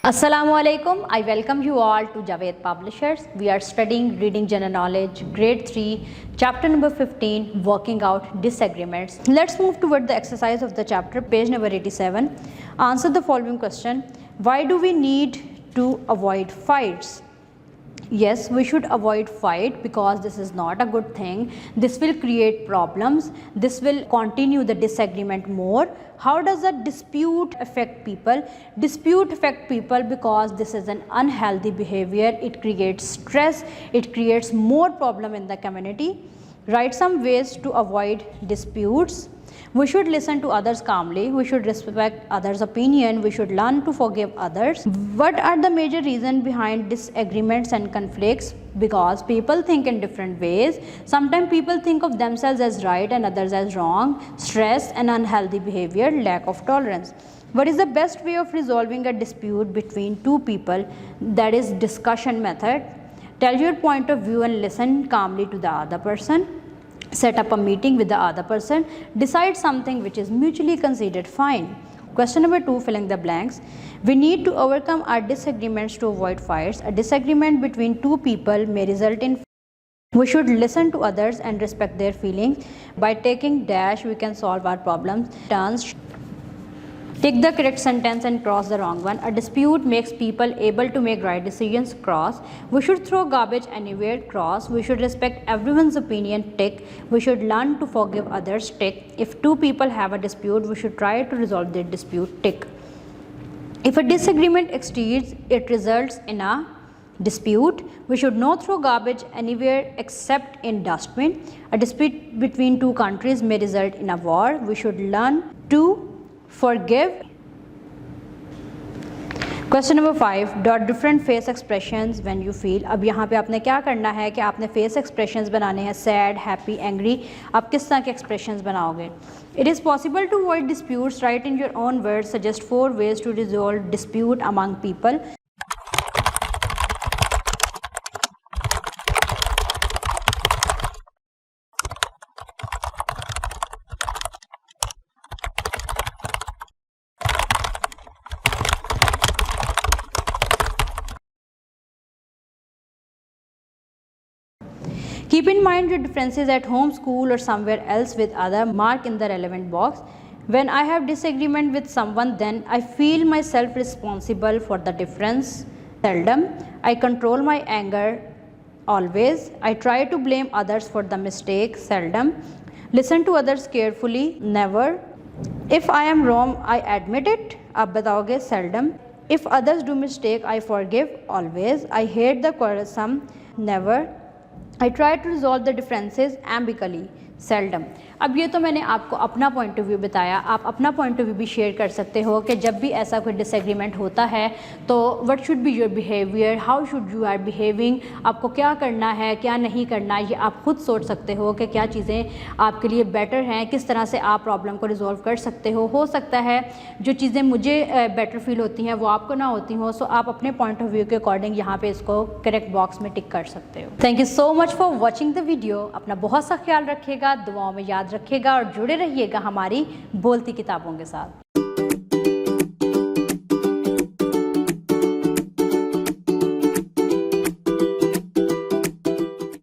Assalamualaikum. I welcome you all to Javed Publishers. We are studying Reading General Knowledge, Grade 3, Chapter number 15, Working Out Disagreements. Let's move toward the exercise of the chapter, page number 87. Answer the following question. Why do we need to avoid fights? Yes, we should avoid fight because this is not a good thing. This will create problems. This will continue the disagreement more. How does a dispute affect people? Dispute affect people because this is an unhealthy behavior. It creates stress. It creates more problem in the community. Write some ways to avoid disputes. We should listen to others calmly. We should respect others' opinion. We should learn to forgive others. What are the major reasons behind disagreements and conflicts? Because people think in different ways. Sometimes people think of themselves as right and others as wrong. Stress and unhealthy behavior, lack of tolerance. What is the best way of resolving a dispute between two people? That is discussion method. Tell your point of view and listen calmly to the other person. Set up a meeting with the other person. Decide something which is mutually considered fine. Question number 2, filling the blanks. We need to overcome our disagreements to avoid fights. A disagreement between two people may result in. We should listen to others and respect their feelings. By taking dash, we can solve our problems. Turns. Take the correct sentence and cross the wrong one. A dispute makes people able to make right decisions. Cross. We should throw garbage anywhere. Cross. We should respect everyone's opinion. Tick. We should learn to forgive others. Tick. If two people have a dispute, we should try to resolve their dispute. Tick. If a disagreement exceeds, it results in a dispute. We should not throw garbage anywhere except in dustbin. A dispute between two countries may result in a war. We should learn to forgive. Question number 5. Dot different face expressions when you feel. अब यहाँ पे आपने क्या करना है कि आपने face expressions बनाने हैं. Sad, happy, angry. आप किस तरह के expressions बनाओगे? It is possible to avoid disputes. Write in your own words. Suggest 4 ways to resolve dispute among people. Keep in mind your differences at home, school or somewhere else with other. Mark in the relevant box. When I have disagreement with someone, then I feel myself responsible for the difference. Seldom. I control my anger. Always. I try to blame others for the mistake. Seldom. Listen to others carefully. Never. If I am wrong, I admit it. आप बताओगे seldom. If others do mistake, I forgive. Always. I hate the quarrelsome. Never. I try to resolve the differences amicably. Seldom. अब ये तो मैंने आपको अपना point of view बताया. आप अपना पॉइंट ऑफ व्यू भी शेयर कर सकते हो कि जब भी ऐसा कोई डिसएग्रीमेंट होता है तो what should be your behaviour, how should you are behaving, आपको क्या करना है क्या नहीं करना, ये आप खुद सोच सकते हो कि क्या चीज़ें आपके लिए बेटर हैं, किस तरह से आप प्रॉब्लम को रिजॉल्व कर सकते हो. हो सकता है जो चीज़ें मुझे बेटर फील होती हैं वो आपको ना होती हो. सो आप अपने पॉइंट ऑफ व्यू के अकॉर्डिंग यहाँ पे इसको करेक्ट बॉक्स में टिक कर सकते हो. Thank you so much for watching the video. अपना बहुत सा ख्याल रखिएगा, दुआओं में याद रखिएगा और जुड़े रहिएगा हमारी बोलती किताबों के साथ.